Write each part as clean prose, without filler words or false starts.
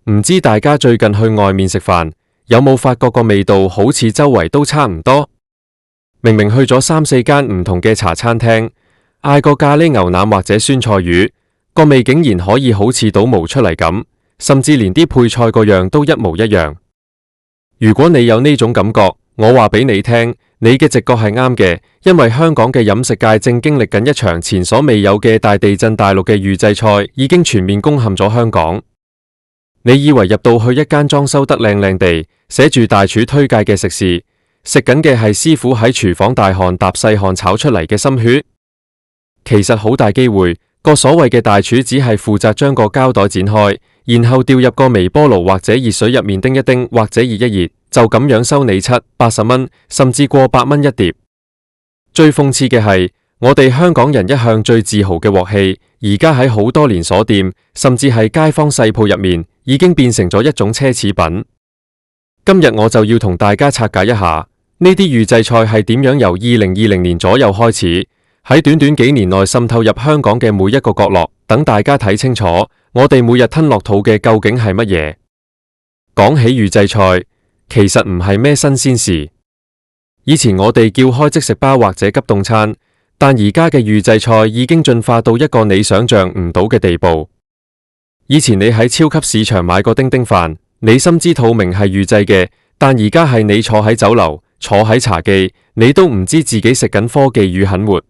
唔知大家最近去外面食飯，有冇發覺個味道好似周圍都差唔多？明明去咗3、4間唔同嘅茶餐廳，嗌個咖喱牛腩或者酸菜魚，個味竟然可以好似倒模出嚟咁，甚至連啲配菜個樣都一模一樣。如果你有呢種感覺，我話俾你聽，你嘅直覺係啱嘅，因為香港嘅飲食界正經歷緊一場前所未有嘅大地震，大陸嘅預製菜已經全面攻陷咗香港。你以為入到去一間裝修得靚靚地，寫住大廚推介嘅食肆，食緊嘅係師傅喺廚房大汗搭細汗炒出嚟嘅心血？其實好大機會，個所謂嘅大廚只係負責將個膠袋剪開，然後掉入個微波爐或者熱水入面叮一叮或者熱一熱，就咁樣收你70、80蚊，甚至過100蚊一碟。最諷刺嘅係，我哋香港人一向最自豪嘅鑊氣，而家喺好多連鎖店，甚至係街坊細鋪入面，已經變成咗一種奢侈品。今日我就要同大家拆解一下，呢啲預製菜係點樣由2020年左右開始，喺短短幾年內滲透入香港嘅每一個角落，等大家睇清楚，我哋每日吞落肚嘅究竟係乜嘢。講起預製菜，其實唔係咩新鮮事。以前我哋叫開即食包或者急凍餐，但而家嘅預製菜已經進化到一個你想象唔到嘅地步。以前你喺超級市場買個叮叮飯，你心知肚明係預製嘅，但而家係你坐喺酒樓，坐喺茶記，你都唔知自己食緊科技與狠活。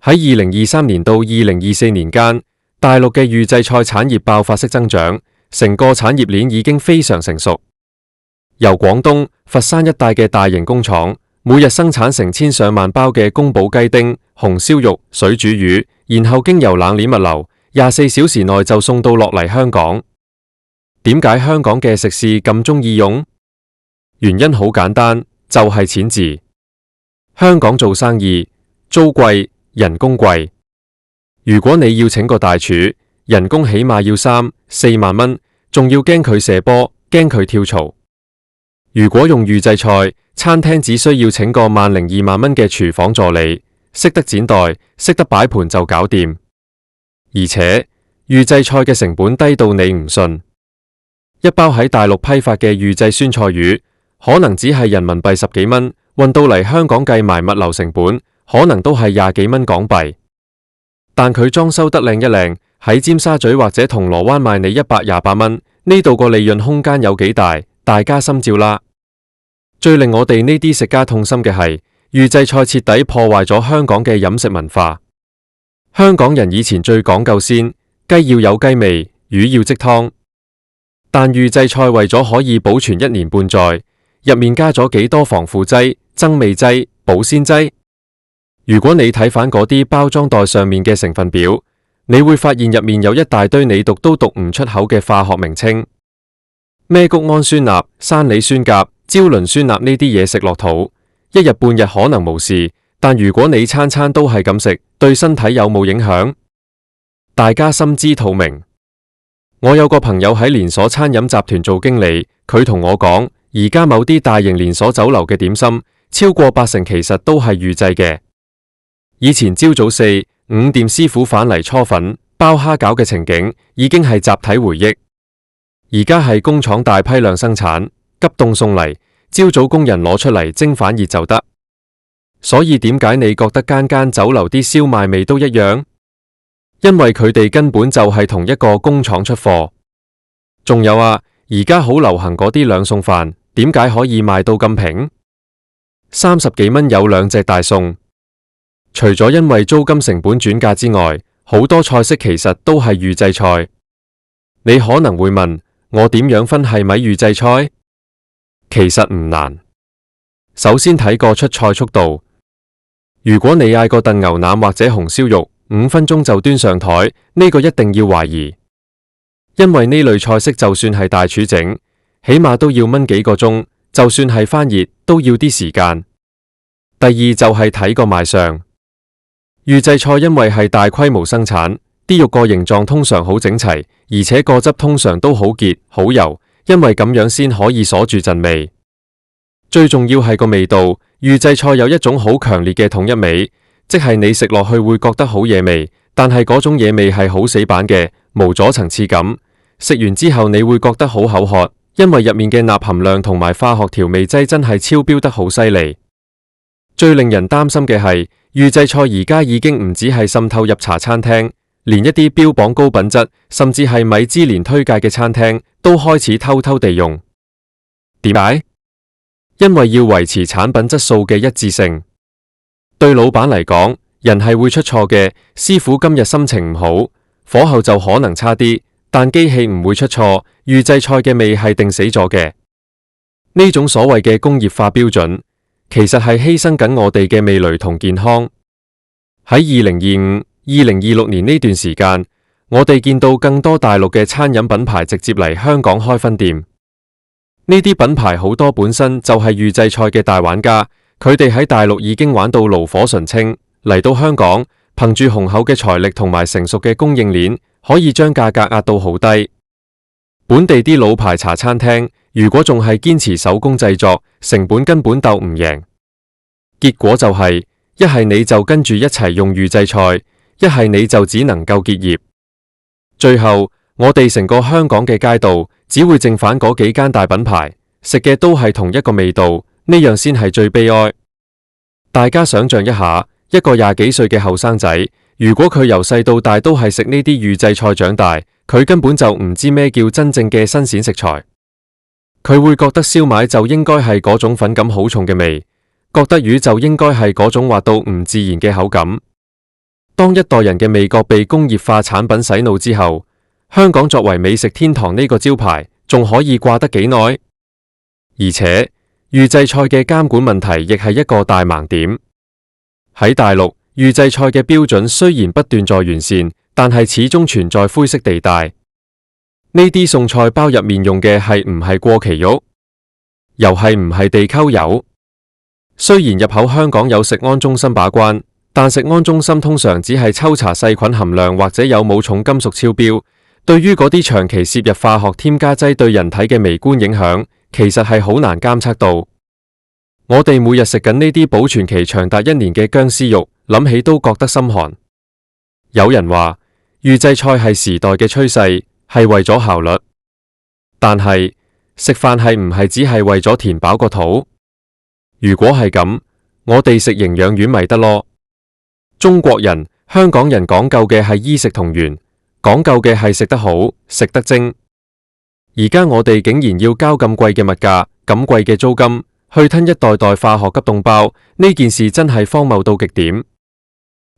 喺2023年到2024年間，大陸嘅預製菜產業爆發式增長，成個產業鏈已經非常成熟。由廣東、佛山一帶嘅大型工廠，每日生產成千上萬包嘅宮保雞丁、紅燒肉、水煮魚，然後經由冷鏈物流，24小時內就送到落嚟香港。點解香港嘅食肆咁中意用？原因好簡單，就係錢字。香港做生意，租貴，人工貴。如果你要請個大廚，人工起碼要3、4萬蚊，仲要驚佢射波，驚佢跳槽。如果用預製菜，餐廳只需要請個1零2萬蚊嘅廚房助理，識得剪袋，識得擺盤就搞掂。而且預製菜嘅成本低到你唔信，一包喺大陸批發嘅預製酸菜魚，可能只係人民幣10幾蚊，運到嚟香港計埋物流成本，可能都係20幾蚊港幣。但佢裝修得靚一靚，喺尖沙咀或者銅鑼灣賣你128蚊，呢度個利潤空間有幾大，大家心照啦。最令我哋呢啲食家痛心嘅係，預製菜徹底破壞咗香港嘅飲食文化。香港人以前最講究鮮，雞要有雞味，魚要即湯。但預製菜為咗可以保存1年半載，入面加咗幾多防腐劑、增味劑、保鮮劑？如果你睇返嗰啲包裝袋上面嘅成分表，你會發現入面有一大堆你讀都讀唔出口嘅化學名稱，咩谷氨酸鈉、山梨酸鉀、焦磷酸鈉呢啲嘢食落肚，一日半日可能無事，但如果你餐餐都係咁食，對身體有冇影響？大家心知肚明。我有個朋友喺連鎖餐飲集團做經理，佢同我講，而家某啲大型連鎖酒樓嘅點心，超過80%其實都係預製嘅。以前朝早4、5店師傅返嚟搓粉、包蝦餃嘅情景，已經係集體回憶。而家係工廠大批量生產，急凍送嚟，朝早工人攞出嚟蒸反熱就得。所以點解你覺得間間酒樓啲燒賣味都一樣？因為佢哋根本就係同一個工廠出貨。仲有啊，而家好流行嗰啲兩餸飯，點解可以賣到咁平？30幾蚊有2隻大餸。除咗因為租金成本轉嫁之外，好多菜式其實都係預製菜。你可能會問，我點樣分係咪預製菜？其實唔難。首先睇個出菜速度。如果你嗌個燉牛腩或者紅燒肉，5分鐘就端上台，呢個一定要懷疑。因為呢類菜式就算係大廚整，起碼都要燜幾個鐘，就算係翻熱都要啲時間。第二就係睇個賣相。預製菜因為係大規模生產，啲肉個形狀通常好整齊，而且個汁通常都好結好油，因為咁樣先可以鎖住陣味。最重要係個味道，預製菜有一種好強烈嘅統一味，即係你食落去會覺得好野味，但係嗰種野味係好死板嘅，無咗層次感。食完之後你會覺得好口渴，因為入面嘅鈉含量同埋化學調味劑真係超標得好犀利。最令人擔心嘅係，預製菜而家已經唔止係滲透入茶餐廳，連一啲標榜高品質，甚至係米芝蓮推介嘅餐廳都開始偷偷地用。點解？因為要維持產品質素嘅一致性。對老闆嚟講，人係會出錯嘅，師傅今日心情唔好，火候就可能差啲，但機器唔會出錯，預製菜嘅味係定死咗嘅。呢種所謂嘅工業化標準，其實係犧牲緊我哋嘅味蕾同健康。喺2025、2026年呢段時間，我哋見到更多大陸嘅餐飲品牌直接嚟香港開分店。呢啲品牌好多本身就係預製菜嘅大玩家，佢哋喺大陸已經玩到爐火純青，嚟到香港，憑住雄厚嘅財力同埋成熟嘅供應鏈，可以將價格壓到好低。本地啲老牌茶餐廳，如果仲係堅持手工製作，成本根本鬥唔贏。結果就係，一係你就跟住一齊用預製菜，一係你就只能夠結業。最後，我哋成個香港嘅街道，只會剩返嗰幾間大品牌，食嘅都係同一個味道，呢樣先係最悲哀。大家想象一下，一個20幾歲嘅後生仔，如果佢由細到大都係食呢啲預製菜長大，佢根本就唔知咩叫真正嘅新鮮食材。佢會覺得燒賣就應該係嗰種粉感好重嘅味，覺得魚就應該係嗰種滑到唔自然嘅口感。當一代人嘅味覺被工業化產品洗腦之後，香港作為美食天堂呢個招牌仲可以掛得幾耐？而且預製菜嘅監管問題亦係一個大盲點。喺大陸，預製菜嘅標準雖然不斷在完善，但係始終存在灰色地帶。呢啲餸菜包入面用嘅係唔係過期肉，又係唔係地溝油？雖然入口香港有食安中心把關，但食安中心通常只係抽查細菌含量或者有冇重金屬超標。對於嗰啲長期攝入化學添加劑對人體嘅微觀影響，其實係好難監測到。我哋每日食緊呢啲保存期長達1年嘅僵屍肉，諗起都覺得心寒。有人話預製菜係時代嘅趨勢，係為咗效率。但係食飯係唔係只係為咗填飽個肚？如果係咁，我哋食營養丸咪得咯。中國人、香港人講究嘅係衣食同源，講究嘅係食得好、食得精。而家我哋竟然要交咁貴嘅物價、咁貴嘅租金，去吞一袋袋化學急凍包，呢件事真係荒謬到極點。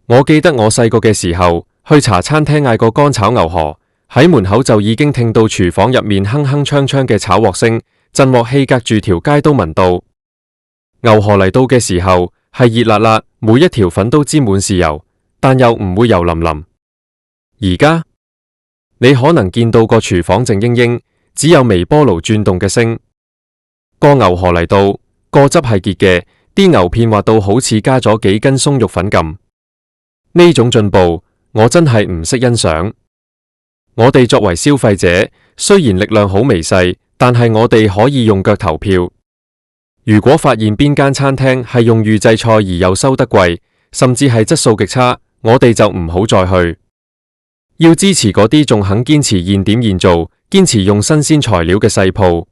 我記得我細個嘅時候，去茶餐廳嗌個乾炒牛河，喺門口就已經聽到廚房入面鏗鏗鏘鏘嘅炒鑊聲，震鑊氣隔住條街都聞到。牛河嚟到嘅時候係熱辣辣，每一條粉都沾滿豉油，但又唔會油淋淋。而家你可能見到個廚房靜英英，只有微波爐轉動嘅聲。個牛河嚟到，個汁係結嘅，啲牛片滑到好似加咗幾斤鬆肉粉咁。呢種進步，我真係唔識欣賞。我哋作為消費者，雖然力量好微細，但係我哋可以用腳投票。如果發現邊間餐廳係用預製菜而又收得貴，甚至係質素極差，我哋就唔好再去。要支持嗰啲仲肯堅持現點現做、堅持用新鮮材料嘅細鋪。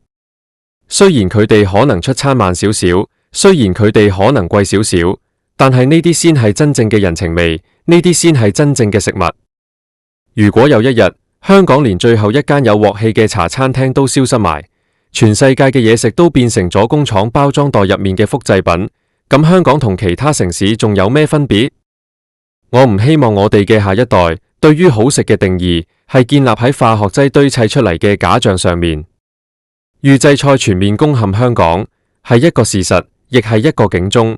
雖然佢哋可能出餐慢少少，雖然佢哋可能貴少少，但係呢啲先係真正嘅人情味，呢啲先係真正嘅食物。如果有一日，香港連最後一間有鑊氣嘅茶餐廳都消失埋，全世界嘅嘢食都變成咗工廠包裝袋入面嘅複製品，咁香港同其他城市仲有咩分別？我唔希望我哋嘅下一代對於好食嘅定義係建立喺化學劑堆砌出嚟嘅假象上面。預製菜全面攻陷香港係一個事實，亦係一個警鐘。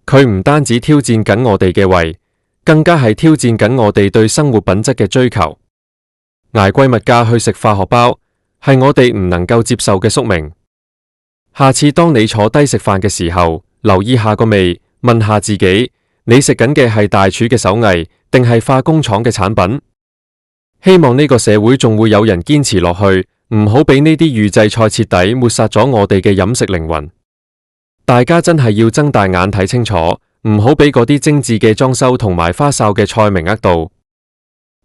佢唔單止挑戰緊我哋嘅胃，更加係挑戰緊我哋對生活品質嘅追求。捱貴物價去食化學包，係我哋唔能夠接受嘅宿命。下次當你坐低食飯嘅時候，留意下個味，問下自己，你食緊嘅係大廚嘅手藝，定係化工廠嘅產品？希望呢個社會仲會有人堅持落去，唔好俾呢啲預製菜徹底抹殺咗我哋嘅飲食靈魂。大家真係要睜大眼睇清楚，唔好俾嗰啲精緻嘅裝修同埋花哨嘅菜名呃到。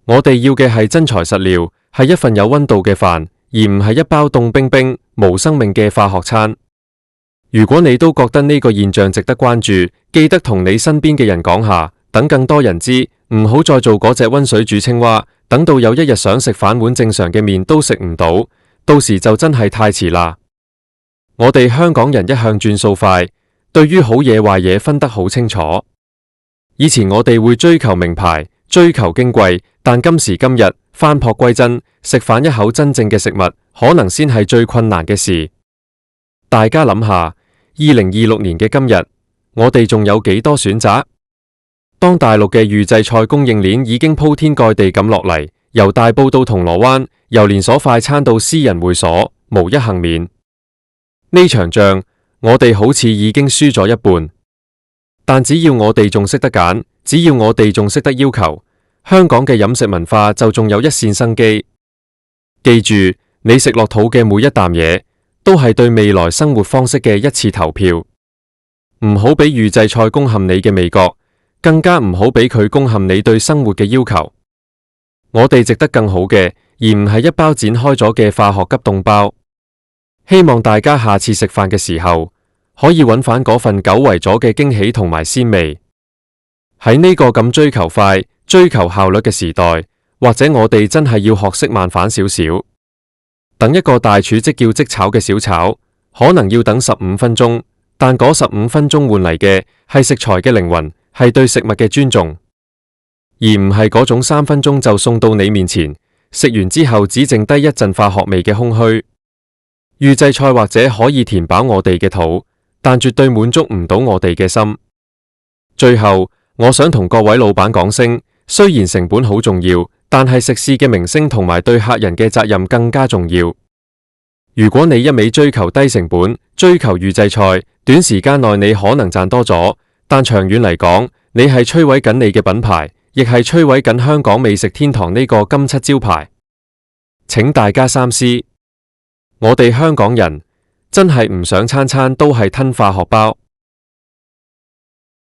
我哋要嘅係真材實料，係一份有溫度嘅飯，而唔係一包凍冰冰、無生命嘅化學餐。如果你都覺得呢個現象值得關注，記得同你身邊嘅人講下，等更多人知，唔好再做嗰隻溫水煮青蛙，等到有一日想食反碗正常嘅麵都食唔到，到時就真係太遲啦。我哋香港人一向轉數快，對於好嘢壞嘢分得好清楚。以前我哋會追求名牌，追求矜貴，但今時今日返璞歸真，食飯一口真正嘅食物，可能先係最困難嘅事。大家諗下，2026年嘅今日，我哋仲有幾多選擇？當大陸嘅預製菜供應鏈已經鋪天蓋地咁落嚟，由大埔到銅鑼灣，由連鎖快餐到私人會所，無一幸免。呢場仗，我哋好似已經輸咗一半。但只要我哋仲識得揀，只要我哋仲識得要求，香港嘅飲食文化就仲有一線生機。記住，你食落肚嘅每一啖嘢，都係對未來生活方式嘅一次投票。唔好俾預製菜攻陷你嘅味覺，更加唔好俾佢攻陷你對生活嘅要求。我哋值得更好嘅，而唔係一包剪開咗嘅化學急凍包。希望大家下次食飯嘅時候，可以揾返嗰份久違咗嘅驚喜同埋鮮味。喺呢個咁追求快、追求效率嘅時代，或者我哋真係要學識慢反少少。等一個大廚即叫即炒嘅小炒，可能要等15分鐘，但嗰15分鐘換嚟嘅係食材嘅靈魂，係對食物嘅尊重，而唔係嗰種3分鐘就送到你面前，食完之後只剩低一陣化學味嘅空虛。預製菜或者可以填飽我哋嘅肚，但絕對滿足唔到我哋嘅心。最後，我想同各位老闆講聲，雖然成本好重要，但係食肆嘅名聲同埋對客人嘅責任更加重要。如果你一味追求低成本，追求預製菜，短時間內你可能賺多咗，但長遠嚟講，你係摧毀緊你嘅品牌，亦係摧毀緊香港美食天堂呢個金漆招牌。請大家三思。我哋香港人真係唔想餐餐都係吞化學包。